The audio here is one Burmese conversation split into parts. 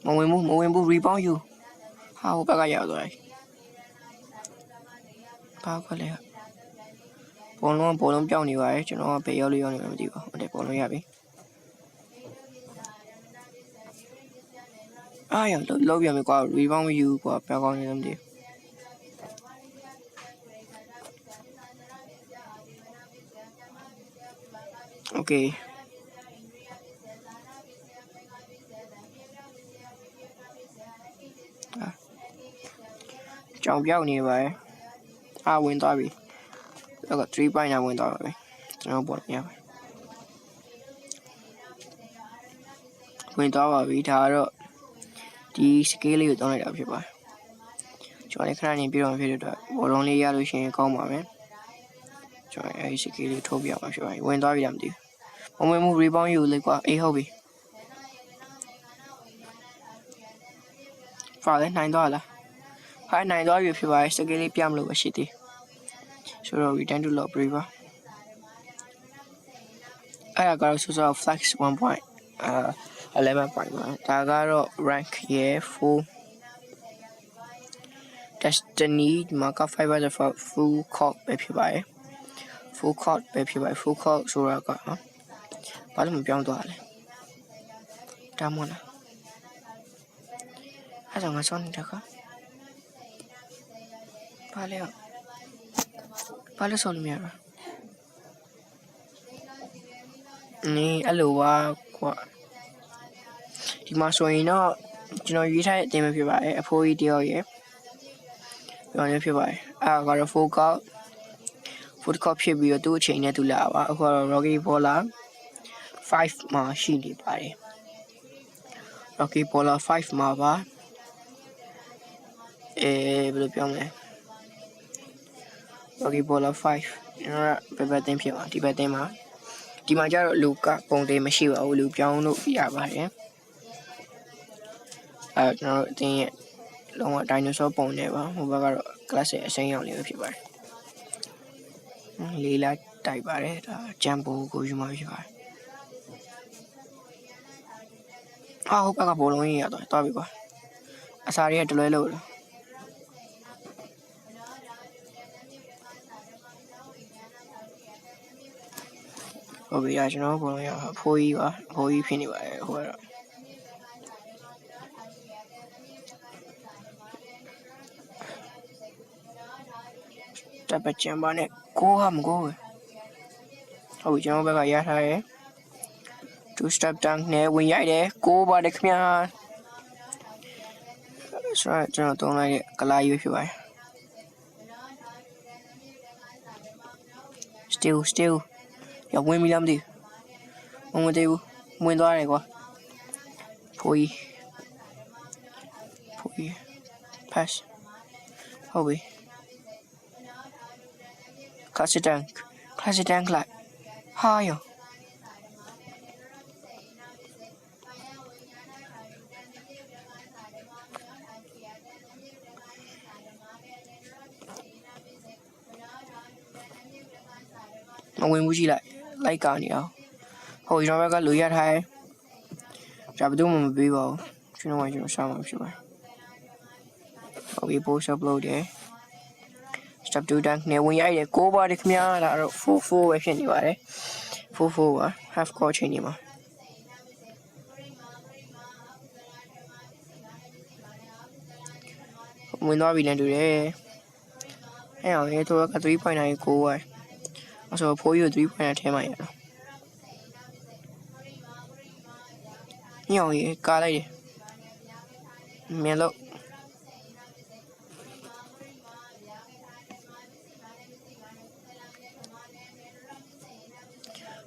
မဝင်ဘူး rebound ယူဟာဟိုဘက်ကရောက်သွားတယ်ဘာခွက်လဲဘောလုံးပြောင်းနေပါတယ်ကျွန်တော်ကဘယ်ရောက်လို့ရောက်နေမှမသိဘူးဟုတ်တယ်ဘောလုံးရပြီအားရလောက်ပြန်ပြီကွာ rebound ယူကွာပြောင်းကောင်းနေတယ်မသိဘူးโอเคကြောင်ပြောက်နေပါတယ်အားဝင်သွားပြီแล้วก็3 point ဝင်သွားပါပြီကျွန်တော်ပေါ်ရပါဝင်သွားပါပြီဒါကတော့ဒီ scale လေးကိုတောင်းလိုက်တာဖြစ်ပါတယ်ကျွန်တော်လည်းခဏနေပြီးတော့ဖြစ်တဲ့အတွက်ဘောလုံးလေးရလို့ရှိရင်ကောင်းပါမယ်ကျွန်တော်အဲဒီ scale လေးထိုးပြရမှာဖြစ်ပါတယ်ဝင်သွားပြီလားမသိဘူးဝင်မှု rebound ယူလိုက်ကွာအေးဟုတ်ပြီဖာလည်းနိုင်သွားလားဖိုင်နိုင်သွားပြီဖြစ်ပါတယ် scale လေးပြမလို့ပဲရှိသေးဆိုတော့ return to log brief ပါအဲ့ဒါကတော့ဆိုတော့ flex 1 point 11 point ပါဒါကတော့ rank ရဲ့ full destiny မှာက5 by full court ပဲဖြစ်ပါတယ် full court ပဲဖြစ်ပါတယ် full court ဆိုတာကဘာလို့မပြောင်းသွားလဲဒါမှမဟုတ်လားအဲ့ဒါငါစောနေတာကဘာလဲဘာလို့စောလို့မရဘူးနေအဲ့လိုပါကွာဒီမှာဆိုရင်တော့ကျွန်တော်ရွေးထားတဲ့အတင်းပဲဖြစ်ပါတယ်အဖိုးကြီးတယောက်ရဲ့ပြောနေဖြစ်ပါတယ်အဲ့ဒါကတော့ full court ဖြစ်ပြီးတော့သူ့အချိန်နဲ့သူလာပါအခုတော့ Rocky Baller 5မှာရှိနေပါတယ် Rocky Baller 5မှာပါဘယ်လိုပြောမလဲ Rocky Baller 5ကျွန်တော်ကဘယ်တင်းဖြစ်ပါဒီဘက်တင်းမှာဒီမှာကျတော့လူကပုံသေးမရှိပါဘူးလူပြောင်းလို့ရပါတယ်ကျွန်တော်အတင်းရဲ့လုံးဝ dinosaur ပုံနေပါဟိုဘက်ကတော့ classic အစိမ်းရောင်လေးပဲဖြစ်ပါတယ်လေးလာတိုက်ပါတယ်ဒါဂျမ်ပိုကိုယူမှာဖြစ်ပါတယ်ဟုတ်ဘက်ကဘောလုံးကြီးရတော့ပြီကွာအစာတွေကတလွဲလို့ဟုတ်ပြီကျွန်တော်ဘောလုံးရအဖိုးကြီးပါအဖိုးကြီးဖြစ်နေပါတယ်ဟိုကတော့တပ်ပချင်ပါနဲ့ကိုဟာမကိုဟုတ်ပြီကျွန်တော်ဘက်ကရထားတယ် two step dunk နဲ့ဝင်ရိုက်တယ်ကိုပါတယ်ခင်ဗျာဆိုတော့ကျွန်တော်တုံးလိုက်တဲ့ကလာရွေးဖြစ်ပါတယ် still ရဝင်ပြီလားမသိဘူးဝင်သေးဘူးဝင်သွားတယ်ကွာဖိုးကြီး pass ဟုတ်ပြီclassic dunk လိုက်ဟာယောမဝင်ဘူးကြည့်လိုက်ကနေအောင်ဟိုကျွန်တော်ဘက်ကလူရထားတယ်ဒါဘယ်သူမှမပေးပါဘူးကျွန်တော်ရှောင်းမှာဖြစ်ပါတယ်ဟုတ်ပြီ post upload တယ် step 2 dunk နဲ့ဝင်ရိုက်တယ်ကိုပါတယ်ခင်ဗျာဒါတော့4-4ပဲဖြစ်နေပါတယ်4-4ပါ half court ချိန်နေမှာဝင်သွားပြီလည်းတူတယ်အဲ့အောင်ရေးတော့က3 point နိုင်ကိုပါအဲ့ဆိုဖိုးယူ3 point ထဲမှာရတော့ညောင်ရေးကားလိုက်တယ်မြင်လို့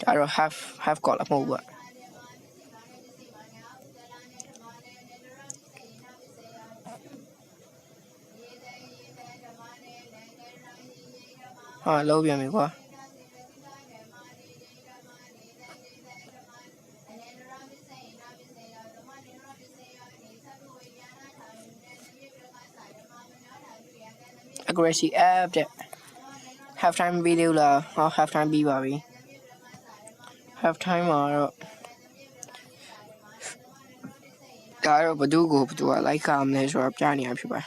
ဒါတော့ half goal အမဟုတ်ဘူးဟာလုံးပြန်ပြီကွာaggressive app တဲ့ half time ပြီးလို့လားဟော half time ပြီးပါပြီ half time မှာတော့ ဒါတော့ဘသူကလိုက်ကာမလဲဆိုတော့ပြနေရဖြစ်ပါတယ်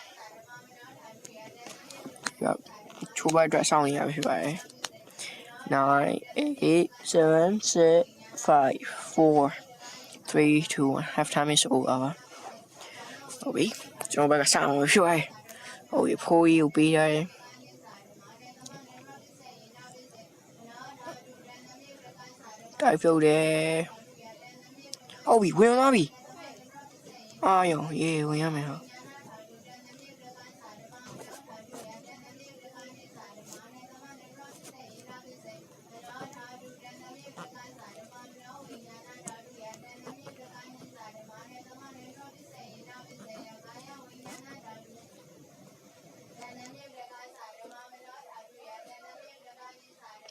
ချိုးပိုက်အတွက်စောင့်နေရဖြစ်ပါတယ်9 8 7 6 5 4 3 2 1 half time is over ဟုတ်ပြီကျွန်တော်ဘက်ကစောင့်လို့ဖြစ်ပါတယ်ဟုတ်ပြီဖိုးကြီးကိုပေးရတယ်တိုက်ပြုတ်တယ်ဟုတ်ပြီဝင်သွားပြီအာယောရေဝင်ရမယ်ဟာ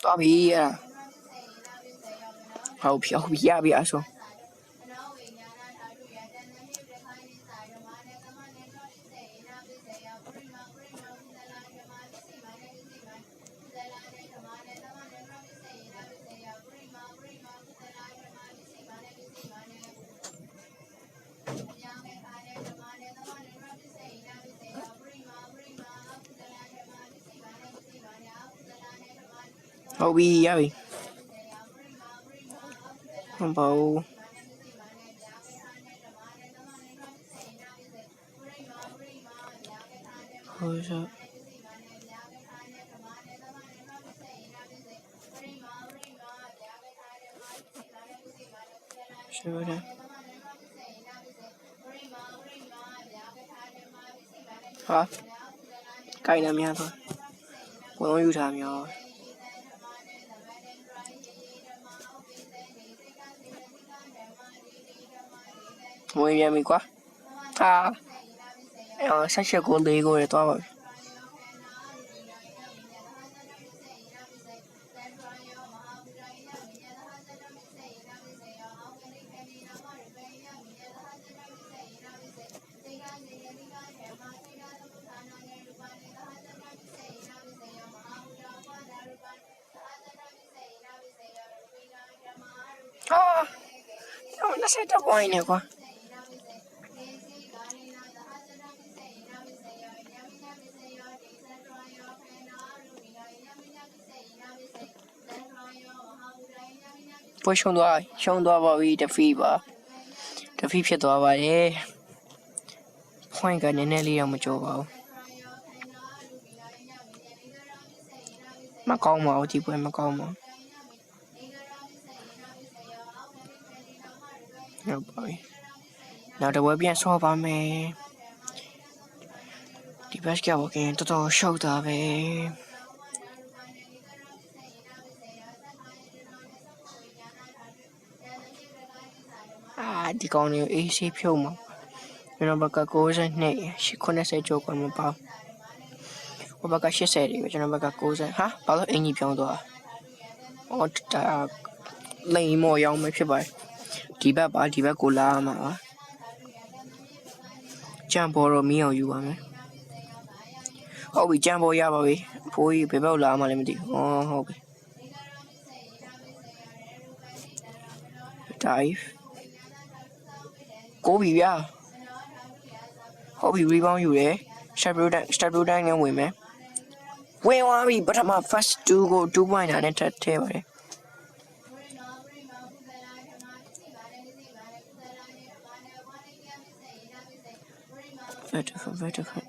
တော်ပြီဟုတ်ပြီရပြီအဆုံးဟုတ်ပြီရပြီဟုတ်ပါဘူးဟုတ်ဆိုရှိပါတယ်ဟာကိုင်လာများတော့ဘုံယူထားများဝင်ရပြီကွာဆက်ချက်ကိုလေးကိုရတော့ပါပြီလက်ဆက်တော့ဝင်နေကွာပွဲရှုံးသွားပါပြီတဖီဖြစ်သွားပါတယ် point ကနည်းနည်းလေးတော့မကြောပါဘူးမကောင်းပါဘူးဒီပွဲမကောင်းပါဘူးဟုတ်ပါပြီနောက်တစ်ပွဲပြန်ဆော့ပါမယ်ဒီဘက်ကဘောကင်တော်တော်ရှုပ်တာပဲဒီကောင်လေးအေးဆေးဖြုတ်မှာကျွန်တော်ဘက်က92 80ကျော်ကမပေါ့ဟိုဘက်က80တွေပဲကျွန်တော်ဘက်က90ဟာဘာလို့အင်ကြီးပြောင်းသွားဟောတာလိန်မော်ရောင်းမဖြစ်ပါဒီဘက်ကိုလာမှာပါကြံပေါ်တော့မီးအောင်ယူပါမယ်ဟုတ်ပြီကြံပေါ်ရပါပြီဖိုးကြီးဘယ်ဘက်လာမှလည်းမသိဘူးဟုတ်ပြီ dive ကိုပြီဗျာဟုတ်ပြီ rebound ယူတယ် step root down နဲ့ဝင်မယ်ဝင်သွားပြီပထမ first 2 ကို2 point နဲ့ထပ်ထည့်ပါတယ်vertical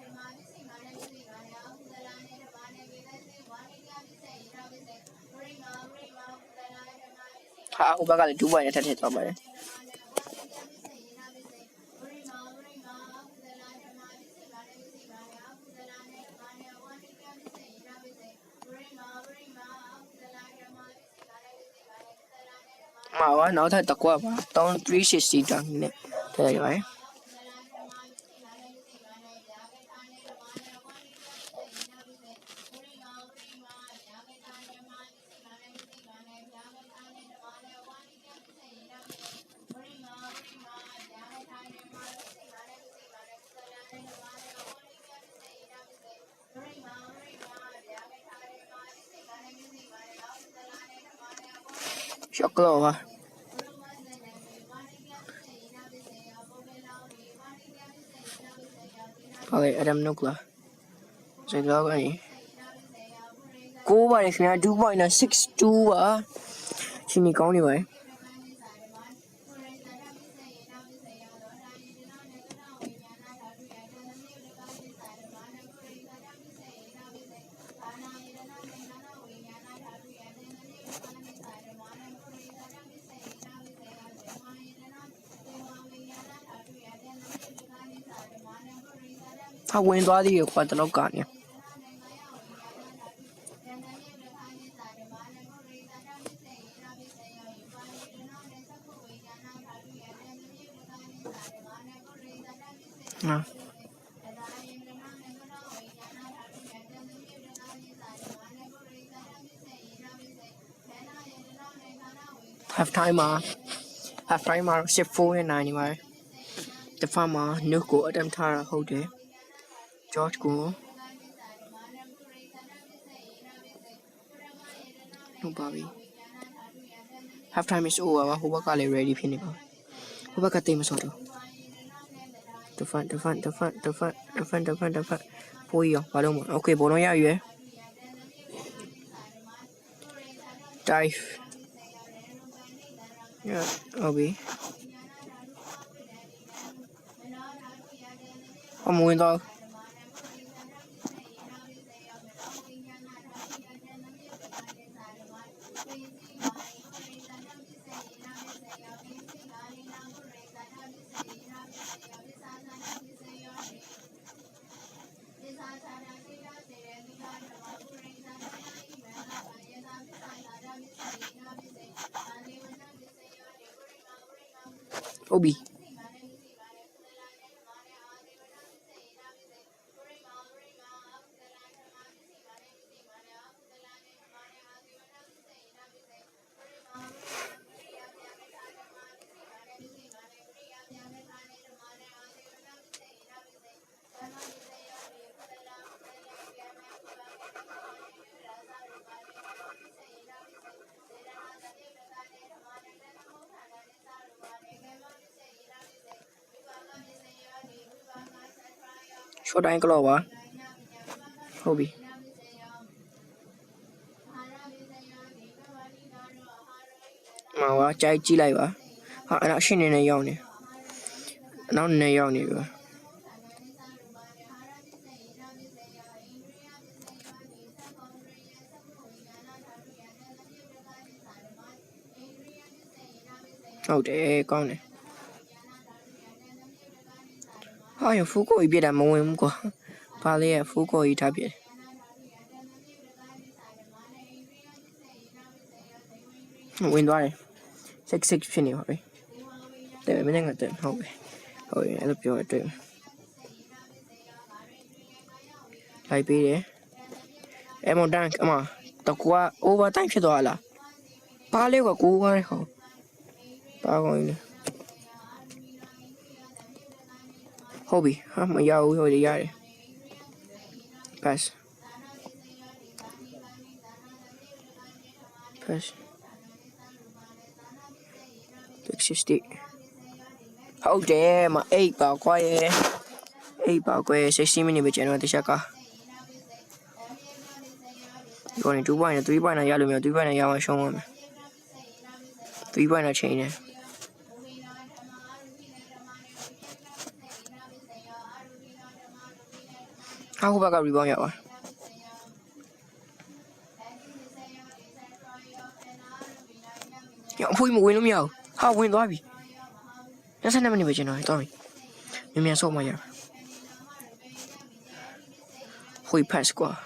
ဟာဟိုဘက်ကလည်း2 point နဲ့ထပ်ထည့်သွားပါတယ်နောက်ထပ်တစ်ကွက်ပါ360တောင်းနဲ့ထည့်လိုက်ရှော့ကလောပါ ဘာလဲ Adam Nukla စိတ်လောက်ကနေကိုးပါတယ်ခင်ဗျာ 2.62 ပါရှင်နေကောင်းနေပါတယ်ဝင်သွားသေးရောကွာတလောက်ကနေhalf time မှာ14နဲ့9နေပါတယ်တဖက်မှာနုကိုအတမ်ထားတာဟုတ်တယ်George ကိုဟုတ်ပါပြီ half time is over ပါဟိုဘက်ကလည်း ready ဖြစ်နေပါဟိုဘက်ကတိတ်မစောတော့ defend ပိုးရောဘာလို့မ okay ဘောလုံးရရွယ် dive ဟုတ်ပြီအမဝင်တော့ Obi. Short ankle over. Hobby. Mà chạy chi lại vậy? Họ đã xin này nhau nè. Nó này nhau nè rồi. để con này. Ai phú cô biết là mong em có. Ba lê phú cô ý thả biết. Win đó này. 6 finish rồi. Để mình đang ở trận hậu. Rồi em lập cho trận. Lại bị đấy. Em một đang mà tao qua overtime phía đó là. Ba lê của cô này không. Ba rồi nè. Hobby, ha mà giàu thôi đi ra đi. Pass. Pass. 60. Hold there, mà 8 bảo quay. 8 bảo quay 60 minutes bên trên thì chắc cả. Còn 2 point 3 point này ra được 2 point này ra mà xong rồi. 3 point là chạy nè. How about a rebound? Yeah. Yeah, put him away, no How win lobby? That's an enemy vision, sorry. Maybe I saw my year. Hoi pass, qua.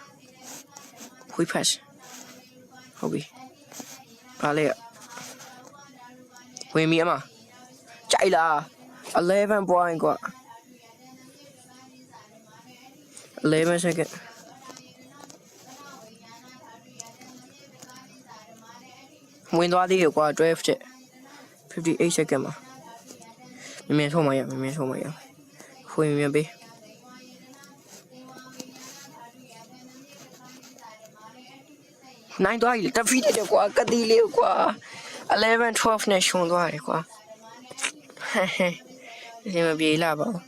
Hoi pass. Hobby. Pale. Hoi me, ma. Chạy là 11 point, qua. 11 seconds. Win đó đi qua draft 58 seconds mà. Mình thôi mày, mình thôi mày. Khôi mình bị. Nine đó đi, ta phi được qua, cái đi liều qua. 11, 12 này xuống đó đi qua. Thì mà bị là bảo.